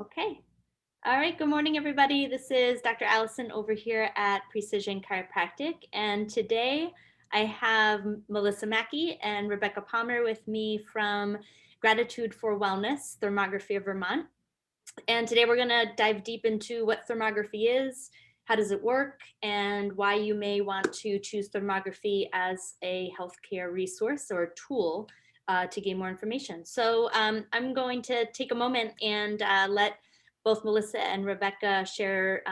Okay. All right. Good morning, everybody. This is Dr. Allison over here at Precision Chiropractic. And today I have Melissa Maki and Rebecca Palmer with me from Gratitude for Wellness, Thermography of Vermont. And today we're going to dive deep into what thermography is, how does it work, and why you may want to choose thermography as a healthcare resource or tool to gain more information. So I'm going to take a moment and let both Melissa and Rebecca share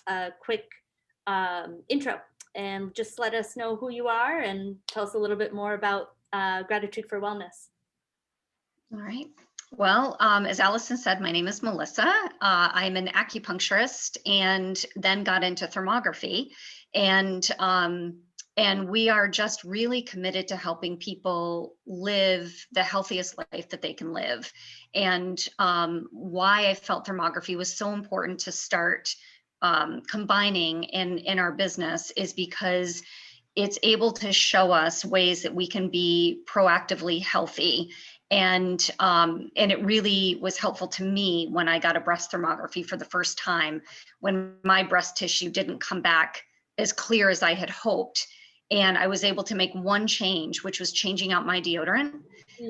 a quick intro and just let us know who you are and tell us a little bit more about Gratitude for Wellness. All right. Well, as Allison said, my name is Melissa. I'm an acupuncturist and then got into thermography. And we are just really committed to helping people live the healthiest life that they can live. And why I felt thermography was so important to start combining in our business is because it's able to show us ways that we can be proactively healthy. And it really was helpful to me when I got a breast thermography for the first time, when my breast tissue didn't come back as clear as I had hoped. And I was able to make one change, which was changing out my deodorant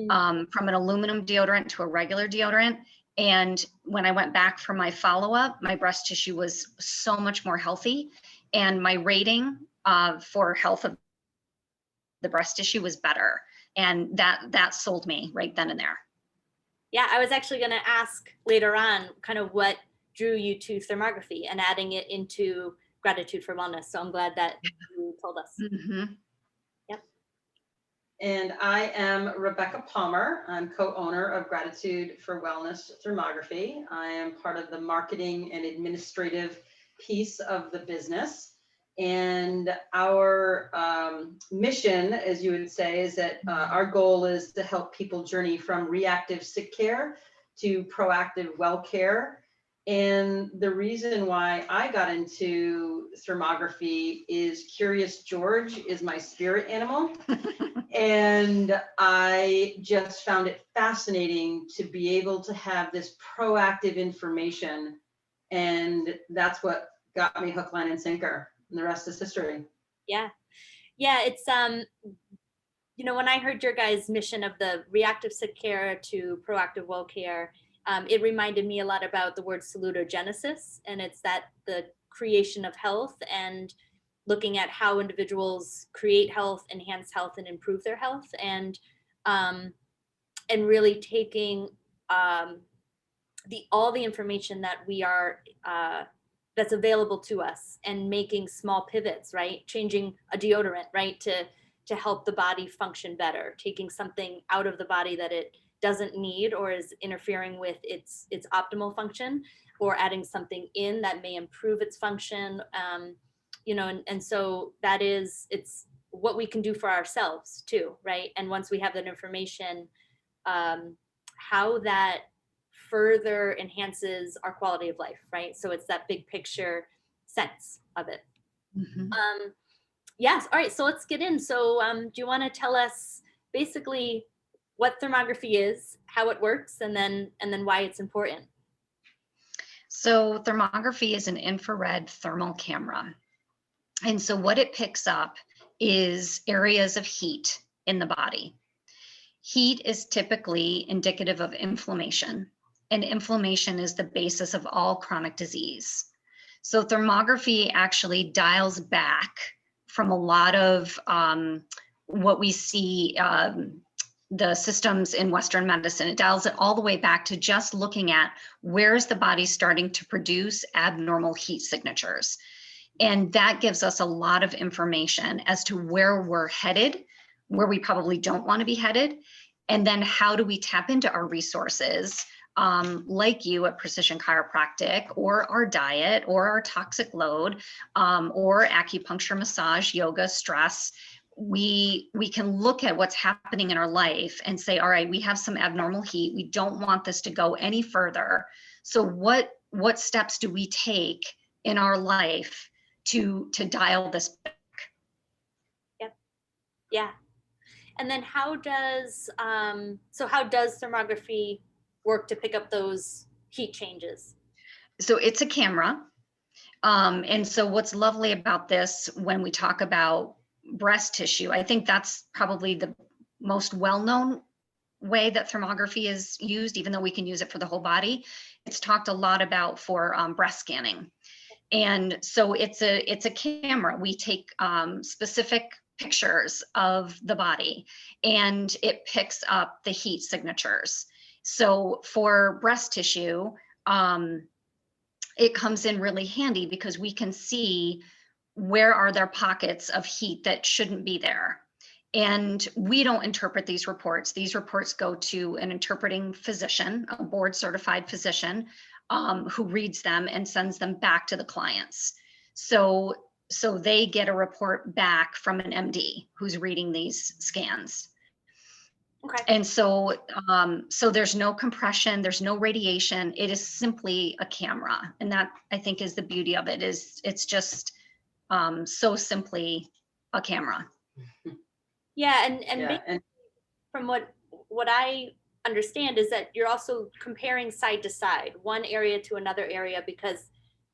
from an aluminum deodorant to a regular deodorant. And when I went back for my follow-up, my breast tissue was so much more healthy. And my rating for health of the breast tissue was better. And that sold me right then and there. Yeah, I was actually going to ask later on kind of what drew you to thermography and adding it into Gratitude for Wellness. So I'm glad that you told us. Mm-hmm. Yep. And I am Rebecca Palmer. I'm co-owner of Gratitude for Wellness Thermography. I am part of the marketing and administrative piece of the business. And our mission, as you would say, is that our goal is to help people journey from reactive sick care to proactive well care. And the reason why I got into thermography is Curious George is my spirit animal. And I just found it fascinating to be able to have this proactive information. And that's what got me hook, line, and sinker. And the rest is history. Yeah. Yeah. It's, when I heard your guys' mission of the reactive sick care to proactive well care, it reminded me a lot about the word salutogenesis. And it's that the creation of health and looking at how individuals create health, enhance health, and improve their health. And really taking all the information that we are that's available to us and making small pivots, right? Changing a deodorant, right? To help the body function better, taking something out of the body that it doesn't need or is interfering with its optimal function, or adding something in that may improve its function. And so it's what we can do for ourselves too, right? And once we have that information, how that further enhances our quality of life, right? So it's that big picture sense of it. Mm-hmm. Yes. All right. So let's get in. So do you want to tell us basically what thermography is, how it works, and then why it's important? So thermography is an infrared thermal camera. And so what it picks up is areas of heat in the body. Heat is typically indicative of inflammation, and inflammation is the basis of all chronic disease. So thermography actually dials back from a lot of what we see, the systems in Western medicine. It dials it all the way back to just looking at where's the body starting to produce abnormal heat signatures. And that gives us a lot of information as to where we're headed, where we probably don't want to be headed. And then how do we tap into our resources, like you at Precision Chiropractic, or our diet, or our toxic load, or acupuncture, massage, yoga, stress. We can look at what's happening in our life and say, all right, we have some abnormal heat. We don't want this to go any further. So what steps do we take in our life to dial this back? Yep. Yeah. And then how does thermography work to pick up those heat changes? So it's a camera. And so what's lovely about this when we talk about breast tissue, I think that's probably the most well-known way that thermography is used, even though we can use it for the whole body. It's talked a lot about for breast scanning. And so it's a camera. We take specific pictures of the body and it picks up the heat signatures. So for breast tissue, it comes in really handy because we can see where are there pockets of heat that shouldn't be there. And we don't interpret these reports. These reports go to an interpreting physician, a board certified physician, who reads them and sends them back to the clients. So they get a report back from an MD who's reading these scans. Okay. And so there's no compression, there's no radiation. It is simply a camera. And that, I think, is the beauty of it, is it's just so simply a camera. Yeah, and Yeah, and from what I understand is that you're also comparing side to side, one area to another area, because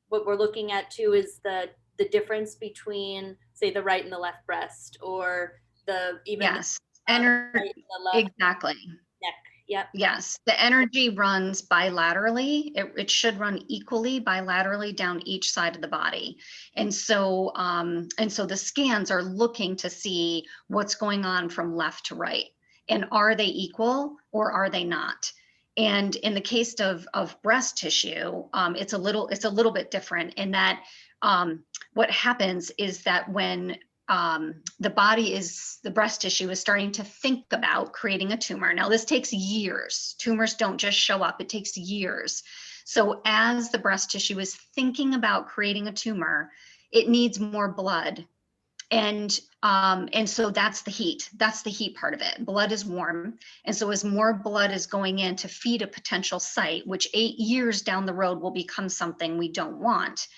what we're looking at too is the difference between, say, the right and the left breast, or the even Yes, the right and the left exactly. neck. Yep. Yes, the energy runs bilaterally. It should run equally bilaterally down each side of the body. And so the scans are looking to see what's going on from left to right. And are they equal or are they not? And in the case of breast tissue, it's a little bit different in that what happens is that when the breast tissue is starting to think about creating a tumor. Now, this takes years. Tumors don't just show up, it takes years. So as the breast tissue is thinking about creating a tumor, it needs more blood. And so that's the heat. That's the heat part of it. Blood is warm. And so as more blood is going in to feed a potential site, which 8 years down the road will become something we don't want,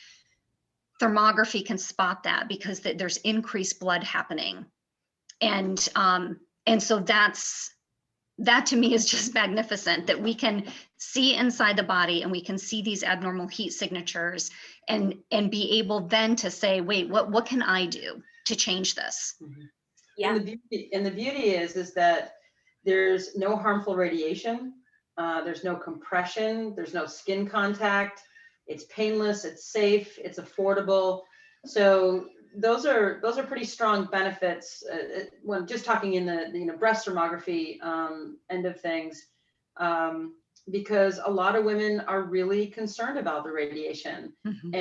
thermography can spot that because there's increased blood happening. And so that to me is just magnificent, that we can see inside the body and we can see these abnormal heat signatures and be able then to say, wait, what can I do to change this? mm-hmm. Yeah. And the beauty is that there's no harmful radiation, there's no compression, there's no skin contact. It's painless, it's safe, it's affordable. So those are pretty strong benefits when just talking in the breast thermography end of things, because a lot of women are really concerned about the radiation, Mm-hmm.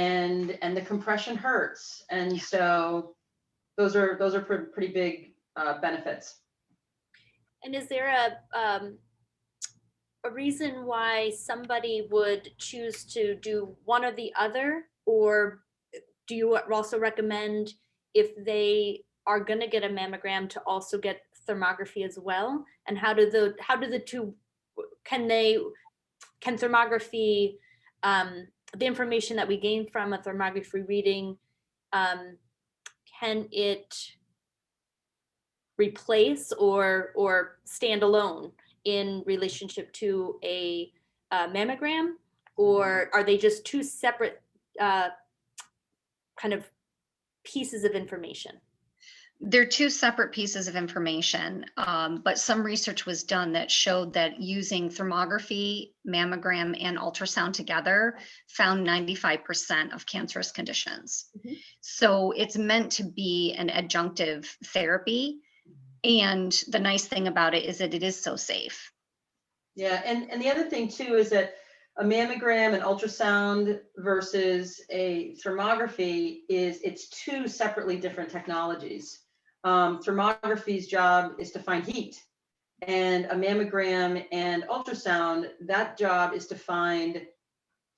and the compression hurts, and so those are pretty big benefits. And is there a reason why somebody would choose to do one or the other, or do you also recommend, if they are going to get a mammogram, to also get thermography as well? And how do the two, can thermography, the information that we gain from a thermography reading, can it replace or stand alone in relationship to a mammogram, or are they just two separate kind of pieces of information? They're two separate pieces of information, but some research was done that showed that using thermography, mammogram, and ultrasound together found 95% of cancerous conditions. Mm-hmm. So it's meant to be an adjunctive therapy. And the nice thing about it is that it is so safe. Yeah, and the other thing too is that a mammogram and ultrasound versus a thermography it's two separately different technologies. Thermography's job is to find heat, and a mammogram and ultrasound, that job is to find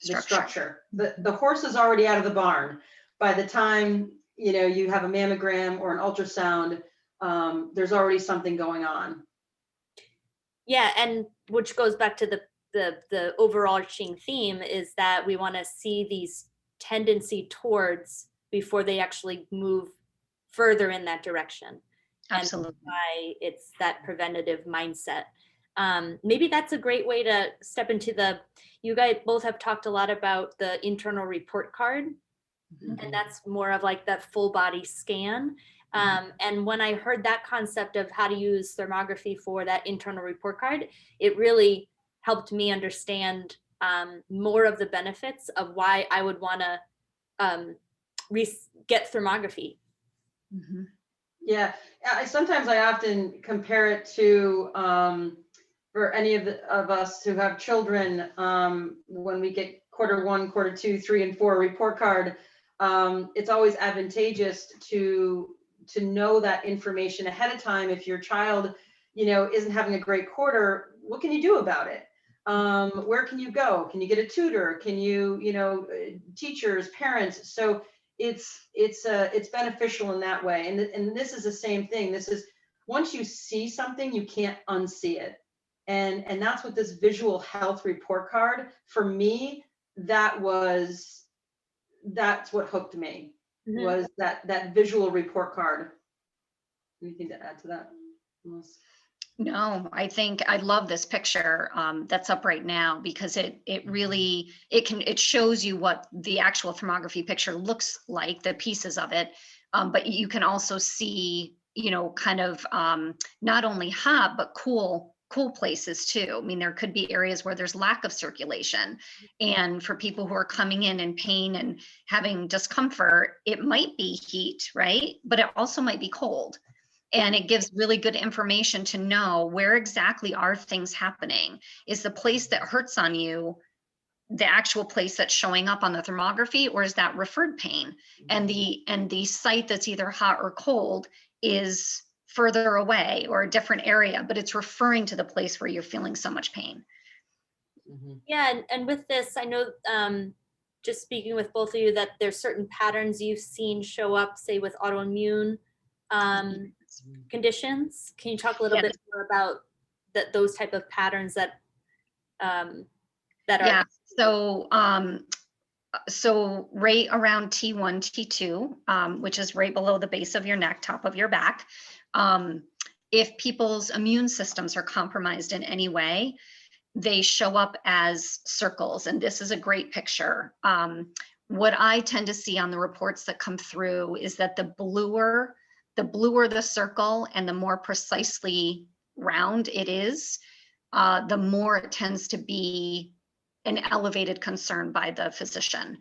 the structure. The horse is already out of the barn. By the time you have a mammogram or an ultrasound, there's already something going on. Yeah, and which goes back to the overarching theme, is that we want to see these tendency towards before they actually move further in that direction. Absolutely. And why it's that preventative mindset. maybe that's a great way to step into you guys both have talked a lot about the internal report card, and that's more of like that full body scan. And when I heard that concept of how to use thermography for that internal report card, it really helped me understand more of the benefits of why I would want to get thermography. Yeah, sometimes I often compare it to for any of us who have children, when we get Q1, Q2, 3, and 4 report card, it's always advantageous to know that information ahead of time. If your child, isn't having a great quarter, what can you do about it? Where can you go? Can you get a tutor? Can you, teachers, parents? So it's beneficial in that way. And this is the same thing. This is, once you see something, you can't unsee it. And that's what this visual health report card, for me, that's what hooked me, was that visual report card. Anything to add to that? No, I think I love this picture that's up right now, because it really, it shows you what the actual thermography picture looks like, the pieces of it, but you can also see, kind of not only hot but cool places too. I mean, there could be areas where there's lack of circulation, and for people who are coming in pain and having discomfort, it might be heat, right? But it also might be cold. And it gives really good information to know where exactly are things happening. Is the place that hurts on you the actual place that's showing up on the thermography, or is that referred pain? And the site that's either hot or cold is further away or a different area, but it's referring to the place where you're feeling so much pain. Yeah, and with this, I know, just speaking with both of you, that there's certain patterns you've seen show up, say with autoimmune conditions. Can you talk a little bit more about those type of patterns that that are? Yeah. So right around T1, T2, which is right below the base of your neck, top of your back, if people's immune systems are compromised in any way, they show up as circles. And this is a great picture. What I tend to see on the reports that come through is that the bluer the circle and the more precisely round it is, the more it tends to be an elevated concern by the physician.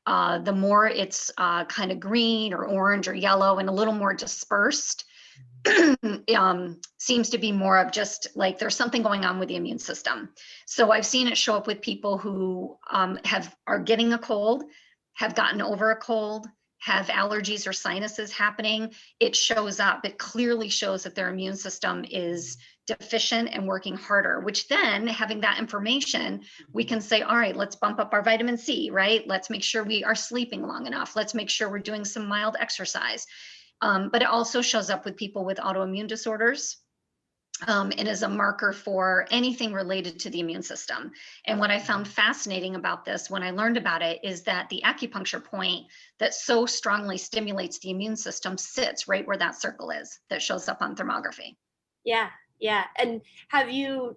The more it's kind of green or orange or yellow and a little more dispersed, seems to be more of just like there's something going on with the immune system. So I've seen it show up with people who are getting a cold, have gotten over a cold, have allergies or sinuses happening. It shows up. It clearly shows that their immune system is deficient and working harder, which then, having that information, we can say, all right, let's bump up our vitamin C, right? Let's make sure we are sleeping long enough. Let's make sure we're doing some mild exercise. But it also shows up with people with autoimmune disorders, and is a marker for anything related to the immune system. And what I found fascinating about this when I learned about it is that the acupuncture point that so strongly stimulates the immune system sits right where that circle is that shows up on thermography. Yeah. And have you,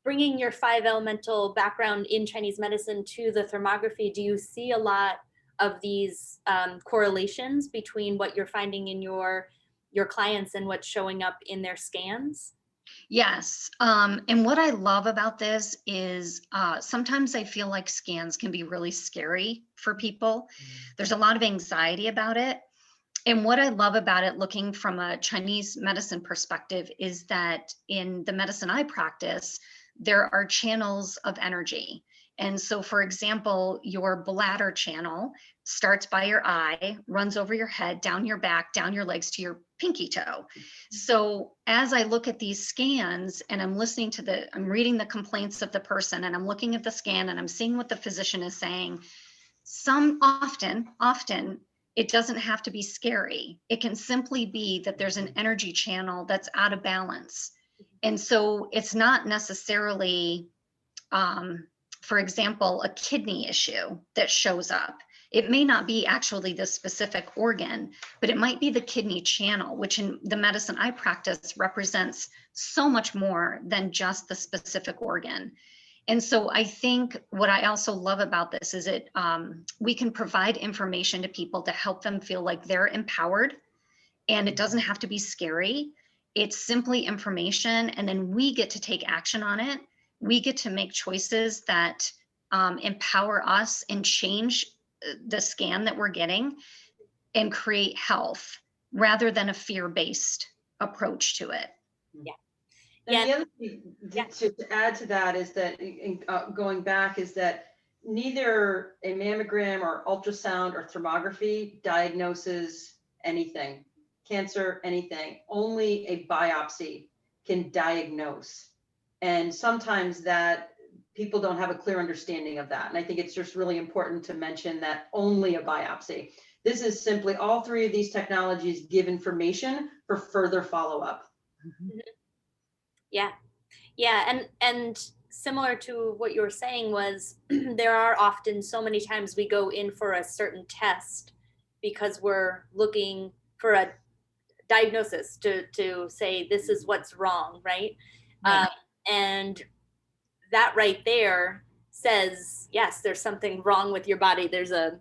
bringing your 5 elemental background in Chinese medicine to the thermography, do you see a lot of these correlations between what you're finding in your clients and what's showing up in their scans? Yes. And what I love about this is sometimes I feel like scans can be really scary for people. There's a lot of anxiety about it. And what I love about it, looking from a Chinese medicine perspective, is that in the medicine I practice, there are channels of energy. And so, for example, your bladder channel starts by your eye, runs over your head, down your back, down your legs to your pinky toe. So as I look at these scans and I'm listening to I'm reading the complaints of the person, and I'm looking at the scan and I'm seeing what the physician is saying, often it doesn't have to be scary. It can simply be that there's an energy channel that's out of balance. And so it's not necessarily, for example, a kidney issue that shows up. It may not be actually the specific organ, but it might be the kidney channel, which in the medicine I practice represents so much more than just the specific organ. And so I think what I also love about this is we can provide information to people to help them feel like they're empowered, and it doesn't have to be scary. It's simply information, and then we get to take action on it. We get to make choices that empower us and change the scan that we're getting and create health rather than a fear-based approach to it. Yeah. And Yeah. the other thing to add to that is that going back is that neither a mammogram or ultrasound or thermography diagnoses anything, cancer, anything. Only a biopsy can diagnose. And sometimes that people don't have a clear understanding of that. And I think it's just really important to mention that only a biopsy. This is simply, all three of these technologies give information for further follow-up. Mhm. Yeah. Yeah. And similar to what you were saying was there are often so many times we go in for a certain test because we're looking for a diagnosis to say this is what's wrong, right? Right. And that right there says, yes, there's something wrong with your body. There's a,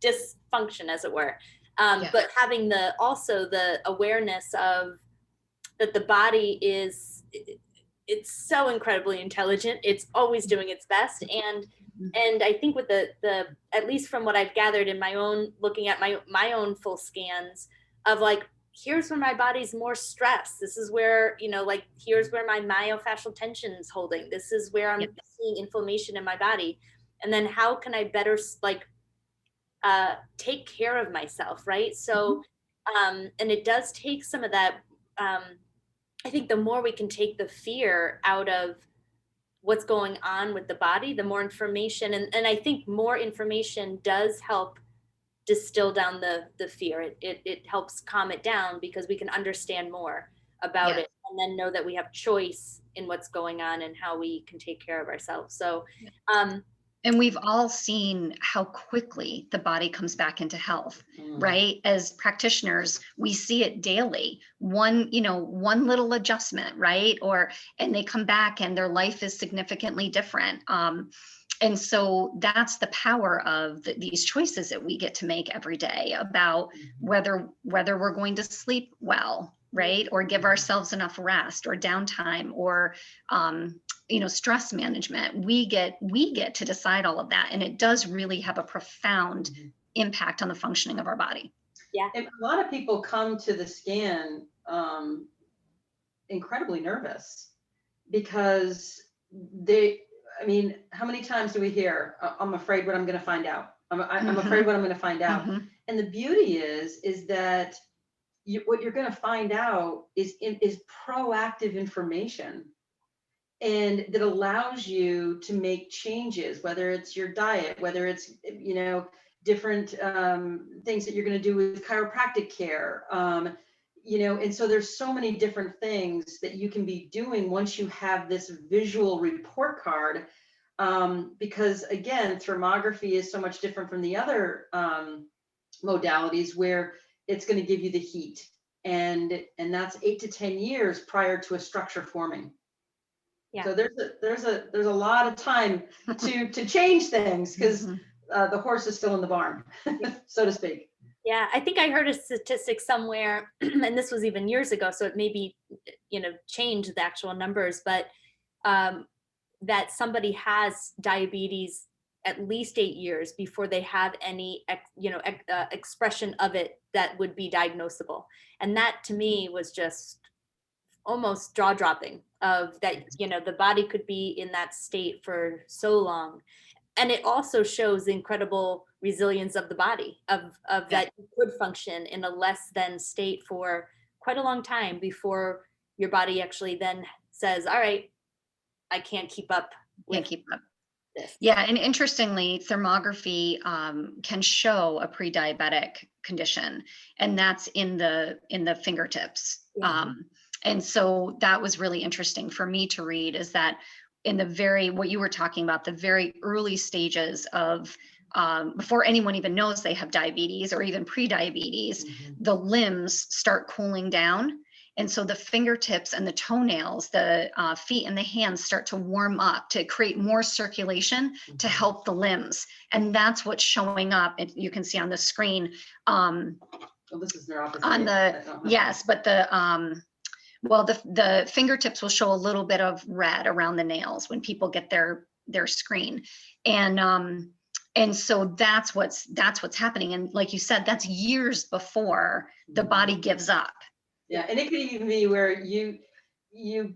dysfunction, as it were. Yeah. But having also the awareness of that the body it's so incredibly intelligent. It's always doing its best. And I think with the at least from what I've gathered in my own, looking at my own full scans of like, here's where my body's more stressed. This is where, here's where my myofascial tension is holding. This is where I'm seeing inflammation in my body. And then how can I better take care of myself, right? So, and it does take some of that. I think the more we can take the fear out of what's going on with the body, the more information, and I think more information does help distill down the fear. It helps calm it down because we can understand more about it, and then know that we have choice in what's going on and how we can take care of ourselves. So, and we've all seen how quickly the body comes back into health, right? As practitioners, we see it daily. One little adjustment, right? And they come back and their life is significantly different. And so that's the power of these choices that we get to make every day about whether we're going to sleep well, right? Or give ourselves enough rest or downtime or, stress management. We get to decide all of that. And it does really have a profound impact on the functioning of our body. Yeah. And a lot of people come to the scan incredibly nervous because how many times do we hear, I'm afraid what I'm going to find out. I'm afraid what I'm going to find out. And the beauty is that what you're going to find out is proactive information, and that allows you to make changes, whether it's your diet, whether it's, different things that you're going to do with chiropractic care. And so there's so many different things that you can be doing once you have this visual report card. Because again, thermography is so much different from the other modalities where it's going to give you the heat, and that's 8 to 10 years prior to a structure forming. Yeah. So there's a lot of time to change things because the horse is still in the barn, so to speak. Yeah, I think I heard a statistic somewhere, and this was even years ago, so it maybe changed the actual numbers, but that somebody has diabetes at least 8 years before they have any expression of it that would be diagnosable, and that to me was just almost jaw dropping of that, the body could be in that state for so long. And it also shows the incredible resilience of the body of that you could function in a less than state for quite a long time before your body actually then says, all right, I can't keep up with this. Yeah, and interestingly, thermography can show a pre-diabetic condition, and that's in the fingertips. And so that was really interesting for me to read, is that in what you were talking about, the very early stages of before anyone even knows they have diabetes or even pre-diabetes, the limbs start cooling down. And so the fingertips and the toenails, the feet and the hands start to warm up to create more circulation to help the limbs. And that's what's showing up. And you can see on the screen. Well, this is neuropathy. On the, yes, but well, the fingertips will show a little bit of red around the nails when people get their screen. And so that's what's happening. And like you said, that's years before the body gives up. Yeah, and it could even be where you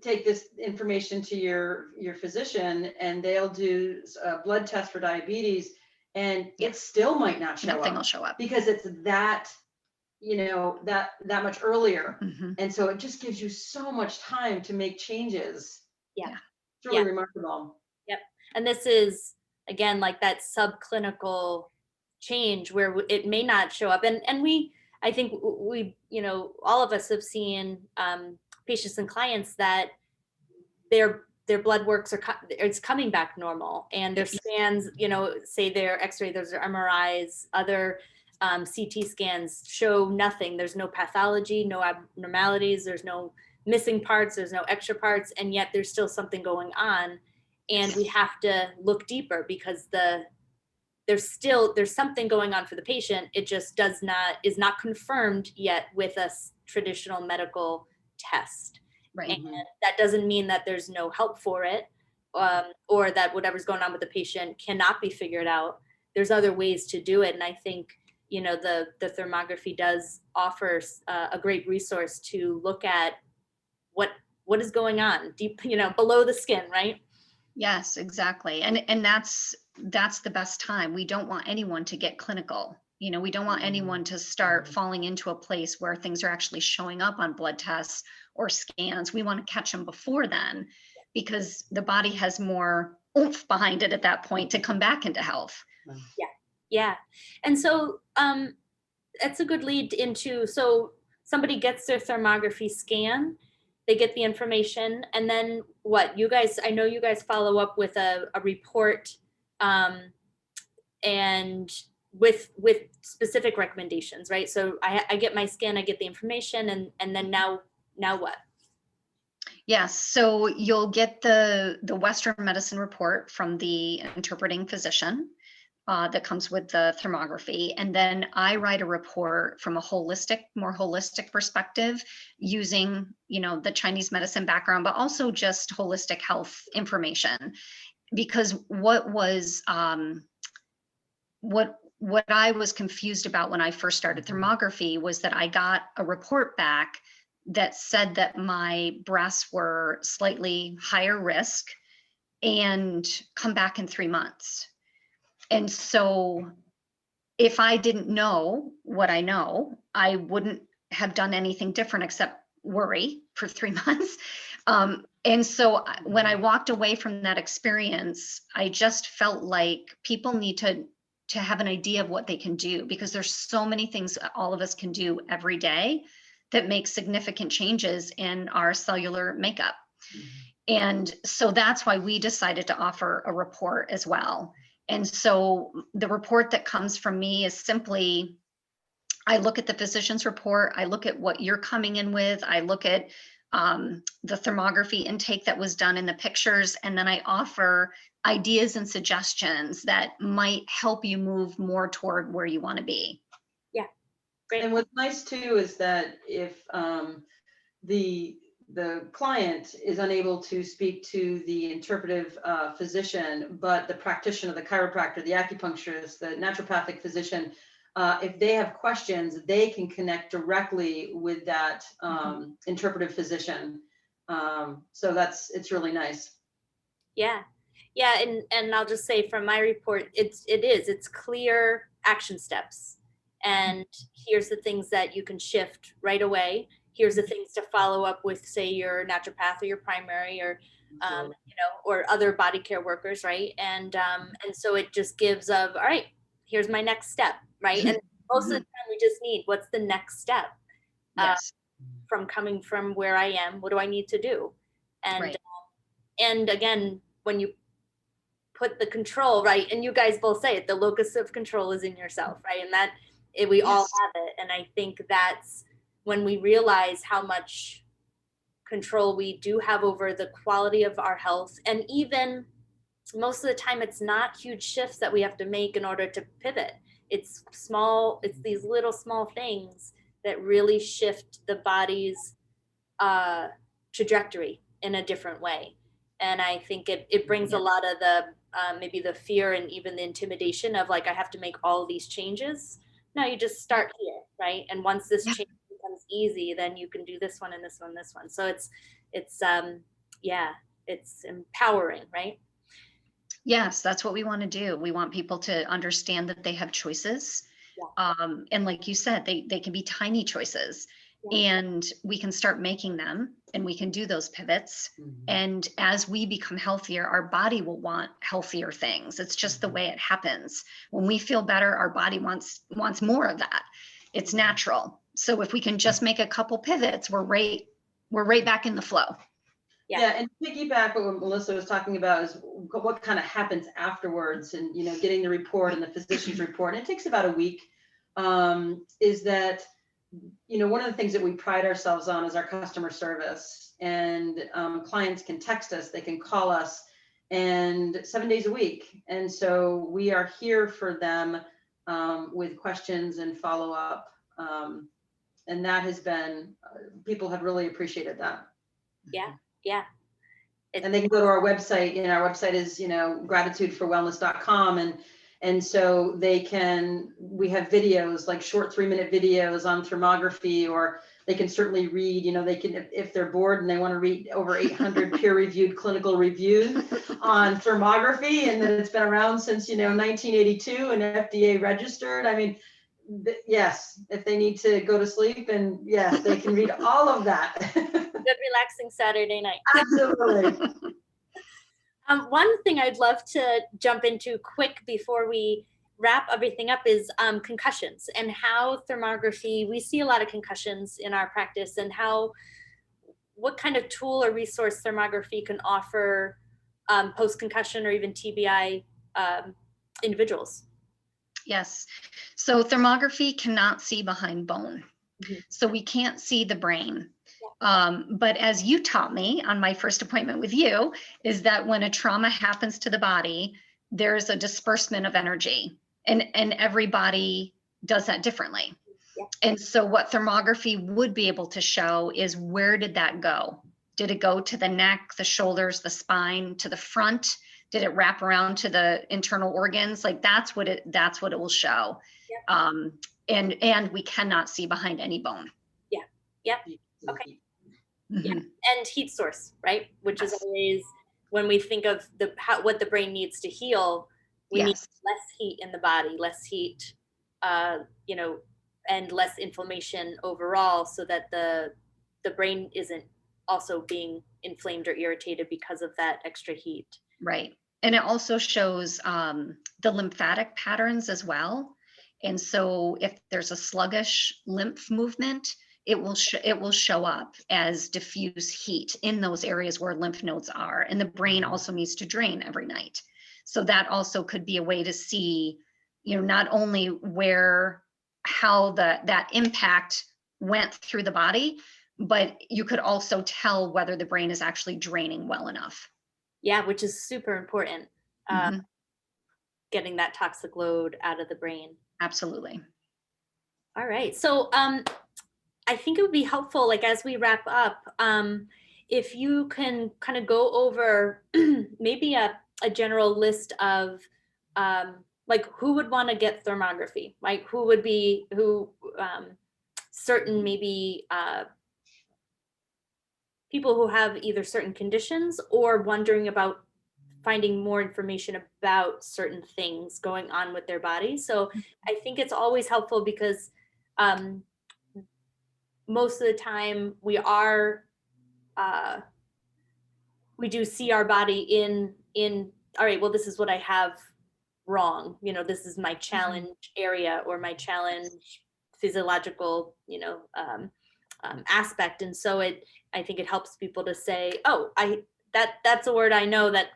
take this information to your physician, and they'll do a blood test for diabetes, and it still might not show up. Nothing will show up because it's that, that much earlier. Mm-hmm. And so it just gives you so much time to make changes. Yeah. It's really remarkable. Yep. And this is, again, like that subclinical change where it may not show up. And I think we, all of us have seen patients and clients that their blood works it's coming back normal, and their scans, say their X-ray, there's their MRIs, other CT scans show nothing. There's no pathology, no abnormalities, there's no missing parts, there's no extra parts, and yet there's still something going on, and we have to look deeper because there's something going on for the patient. It just is not confirmed yet with a traditional medical test. Right. And that doesn't mean that there's no help for it, or that whatever's going on with the patient cannot be figured out. There's other ways to do it. And I think, the thermography does offer a great resource to look at what is going on deep, below the skin, right? Yes, exactly. And that's the best time. We don't want anyone to get clinical. We don't want anyone to start falling into a place where things are actually showing up on blood tests or scans. We want to catch them before then, because the body has more oomph behind it at that point to come back into health. Yeah. And so that's a good lead into, so somebody gets their thermography scan, they get the information, and then what? I know you guys follow up with a report, and with specific recommendations, right? So I get my scan, I get the information, and then now what? Yes, so you'll get the Western medicine report from the interpreting physician that comes with the thermography. And then I write a report from a more holistic perspective, using, the Chinese medicine background, but also just holistic health information. Because what I was confused about when I first started thermography was that I got a report back that said that my breasts were slightly higher risk and come back in 3 months. And so if I didn't know what I know, I wouldn't have done anything different except worry for 3 months. And so when I walked away from that experience, I just felt like people need to have an idea of what they can do, because there's so many things all of us can do every day that make significant changes in our cellular makeup. And so that's why we decided to offer a report as well. And so the report that comes from me is simply, I look at the physician's report, I look at what you're coming in with, I look at the thermography intake that was done in the pictures, and then I offer ideas and suggestions that might help you move more toward where you want to be. Yeah, great. And what's nice too is that if the client is unable to speak to the interpretive physician, but the practitioner, the chiropractor, the acupuncturist, the naturopathic physician, if they have questions, they can connect directly with that interpretive physician. So it's really nice. Yeah. And I'll just say from my report, it's clear action steps. And here's the things that you can shift right away. Here's the things to follow up with, say, your naturopath or your primary, or or other body care workers, right? And so it just gives all right, here's my next step, right? And most of the time we just need, what's the next step? Yes. From coming from where I am, what do I need to do? And right. And again, when you put the control, right? And you guys both say it, the locus of control is in yourself, right? And that we all have it. And I think that's when we realize how much control we do have over the quality of our health. And even most of the time, it's not huge shifts that we have to make in order to pivot. It's these little small things that really shift the body's trajectory in a different way. And I think it brings a lot of the maybe the fear and even the intimidation of like, I have to make all these changes. No, you just start here, right? And once this change becomes easy, then you can do this one and this one, and this one. So it's empowering, right? Yes, that's what we want to do. We want people to understand that they have choices. And like you said, they can be tiny choices, and we can start making them, and we can do those pivots. And as we become healthier, our body will want healthier things. It's just the way it happens. When we feel better, our body wants more of that. It's natural. So if we can just make a couple pivots, we're right back in the flow. Yeah, and piggyback what Melissa was talking about is what kind of happens afterwards, and getting the report and the physician's report. And it takes about a week. Is that one of the things that we pride ourselves on is our customer service, and clients can text us, they can call us, and 7 days a week. And so we are here for them with questions and follow up, and that has been people have really appreciated that. Yeah. And they can go to our website, and our website is, gratitudeforwellness.com. And so we have videos, like short 3-minute videos on thermography, or they can certainly read, they can, if they're bored and they want to read over 800 peer-reviewed clinical reviews on thermography, and that it's been around since, 1982 and FDA registered. I mean, yes, if they need to go to sleep, and yes, they can read all of that. Good relaxing Saturday night. Absolutely. One thing I'd love to jump into quick before we wrap everything up is concussions, and how thermography, we see a lot of concussions in our practice, and what kind of tool or resource thermography can offer post-concussion or even TBI individuals. Yes. So thermography cannot see behind bone. So we can't see the brain. But as you taught me on my first appointment with you, is that when a trauma happens to the body, there's a disbursement of energy, and everybody does that differently. And so what thermography would be able to show is, where did that go? Did it go to the neck, the shoulders, the spine, to the front? Did it wrap around to the internal organs? Like that's what it will show. And we cannot see behind any bone. Okay. And heat source, right? Which is always, when we think of what the brain needs to heal, we need less heat in the body, less heat, and less inflammation overall, so that the brain isn't also being inflamed or irritated because of that extra heat. Right. And it also shows the lymphatic patterns as well. And so if there's a sluggish lymph movement, it will show up as diffuse heat in those areas where lymph nodes are. And the brain also needs to drain every night. So that also could be a way to see, not only how that impact went through the body, but you could also tell whether the brain is actually draining well enough. Yeah, which is super important. Getting that toxic load out of the brain. Absolutely. All right. So I think it would be helpful, like as we wrap up, if you can kind of go over maybe a general list of like who would want to get thermography, like certain maybe people who have either certain conditions or wondering about finding more information about certain things going on with their body. So I think it's always helpful because most of the time we do see our body in all right, well, this is what I have wrong, this is my challenge area or my challenge physiological aspect. And so I think it helps people to say, oh, that's a word I know that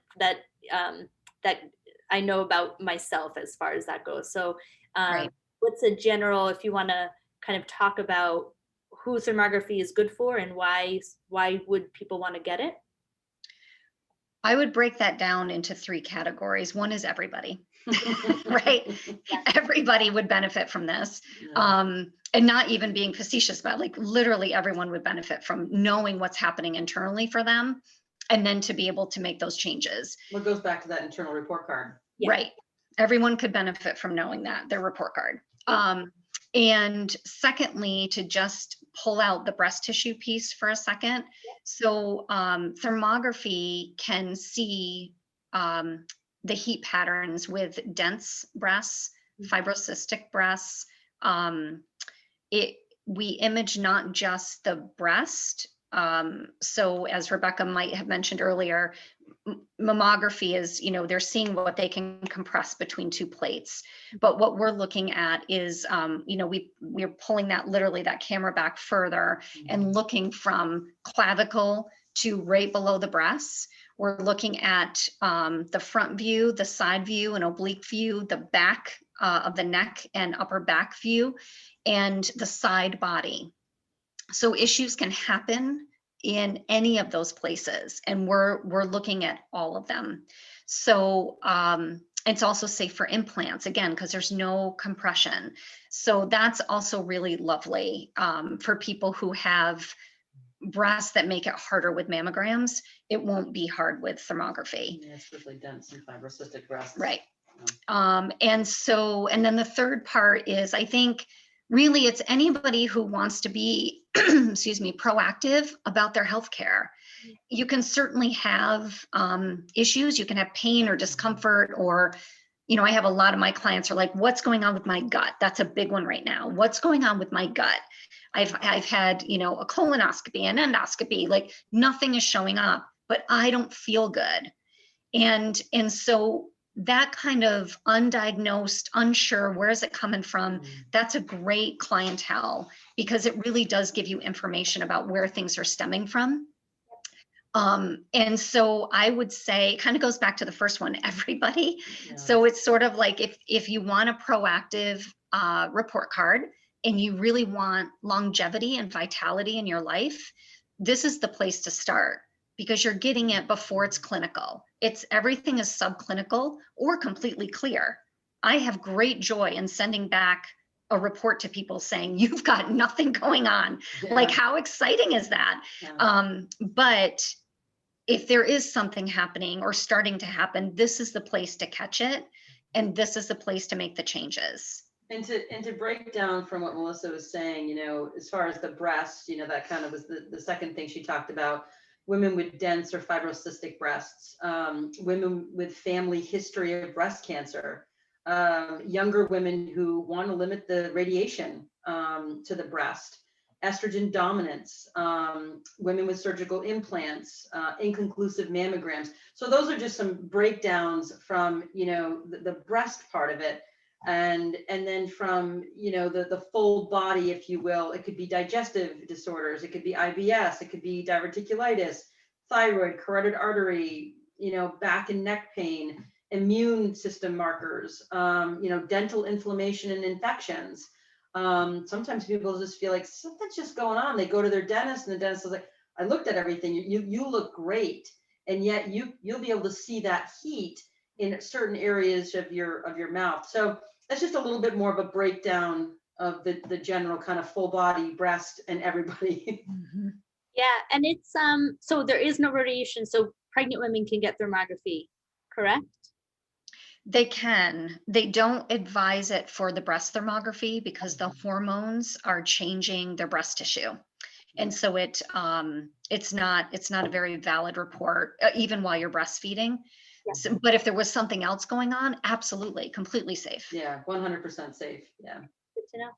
I know about myself as far as that goes. So Right. what's a general, if you want to kind of talk about who thermography is good for and why would people want to get it? I would break that down into three categories. One is everybody, right? Everybody would benefit from this. And not even being facetious, but like literally everyone would benefit from knowing what's happening internally for them and then to be able to make those changes. What goes back to that internal report card? Yeah. Right. Everyone could benefit from knowing that, their report card. And secondly, to just pull out the breast tissue piece for a second. So thermography can see the heat patterns with dense breasts, fibrocystic breasts. We image not just the breast. So as Rebecca might have mentioned earlier, mammography is, they're seeing what they can compress between two plates. But what we're looking at is, we're pulling that literally that camera back further and looking from clavicle to right below the breasts. We're looking at the front view, the side view, an oblique view, the back of the neck and upper back view, and the side body. So issues can happen in any of those places, and we're looking at all of them. So it's also safe for implants, again, because there's no compression. So that's also really lovely for people who have breasts that make it harder with mammograms. It won't be hard with thermography. Yeah, especially dense and fibrocystic breasts. Right. And then the third part is, I think, really it's anybody who wants to be, excuse me, proactive about their healthcare. You can certainly have issues. You can have pain or discomfort, or, I have a lot of my clients are like, what's going on with my gut? That's a big one right now. What's going on with my gut? I've had, a colonoscopy, an endoscopy, like nothing is showing up, but I don't feel good. And so that kind of undiagnosed, unsure, where is it coming from? That's a great clientele because it really does give you information about where things are stemming from. And so I would say it kind of goes back to the first one, everybody. Yeah. So it's sort of like if you want a proactive report card and you really want longevity and vitality in your life, this is the place to start because you're getting it before it's clinical. Everything is subclinical or completely clear. I have great joy in sending back a report to people saying you've got nothing going on. Yeah. Like, how exciting is that? Yeah. But if there is something happening or starting to happen, this is the place to catch it. And this is the place to make the changes. And to break down from what Melissa was saying, as far as the breast, that kind of was the second thing she talked about. Women with dense or fibrocystic breasts, women with family history of breast cancer, younger women who want to limit the radiation to the breast, estrogen dominance, women with surgical implants, inconclusive mammograms. So those are just some breakdowns from, the breast part of it. And then from, the full body, if you will, it could be digestive disorders, it could be IBS, it could be diverticulitis, thyroid, carotid artery, back and neck pain, immune system markers, dental inflammation and infections. Sometimes people just feel like something's just going on. They go to their dentist and the dentist is like, I looked at everything. You look great. And yet you'll be able to see that heat in certain areas of your mouth. So that's just a little bit more of a breakdown of the general kind of full body breast and everybody. Mm-hmm. Yeah, and it's so there is no radiation, so pregnant women can get thermography, correct? They can. They don't advise it for the breast thermography because the hormones are changing their breast tissue. And so it's not a very valid report, even while you're breastfeeding. Yeah. So, but if there was something else going on, absolutely, completely safe. Yeah, 100% safe. Yeah. Good to know.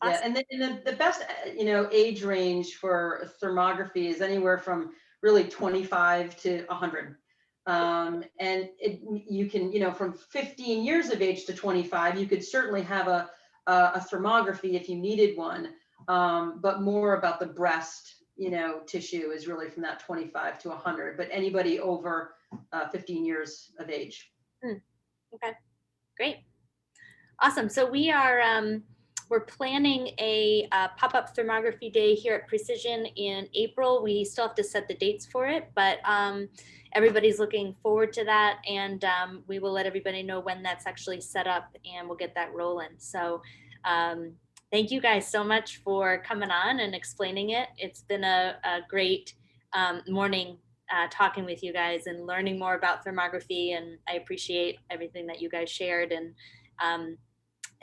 Yeah, Awesome. and then the best, age range for thermography is anywhere from really 25 to 100. And you can, from 15 years of age to 25, you could certainly have a thermography if you needed one. But more about the breast, tissue is really from that 25 to 100. But anybody over 15 years of age. Okay, great. Awesome. So we're planning a pop-up thermography day here at Precision in April. We still have to set the dates for it, but everybody's looking forward to that, and we will let everybody know when that's actually set up, and we'll get that rolling. So thank you guys so much for coming on and explaining it. It's been a great morning talking with you guys and learning more about thermography, and I appreciate everything that you guys shared.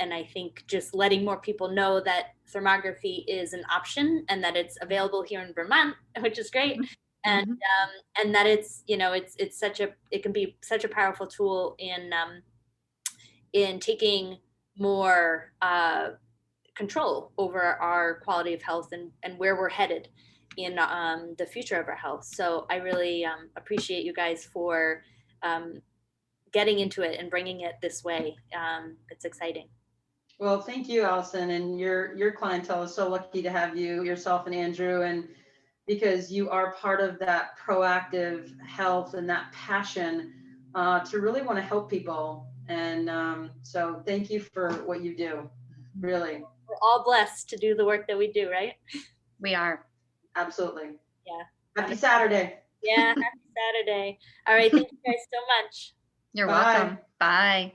And I think just letting more people know that thermography is an option and that it's available here in Vermont, which is great. And and that it's, you know, it's such a, it can be such a powerful tool in taking more control over our quality of health and where we're headed in the future of our health. So I really appreciate you guys for getting into it and bringing it this way. It's exciting. Well, thank you, Allison, and your clientele is so lucky to have you, yourself and Andrew, and because you are part of that proactive health and that passion to really want to help people. And so thank you for what you do, really. We're all blessed to do the work that we do, right? We are. Absolutely. Yeah. Happy Saturday. Yeah, happy Saturday. All right, thank you guys so much. You're Bye. welcome. Bye.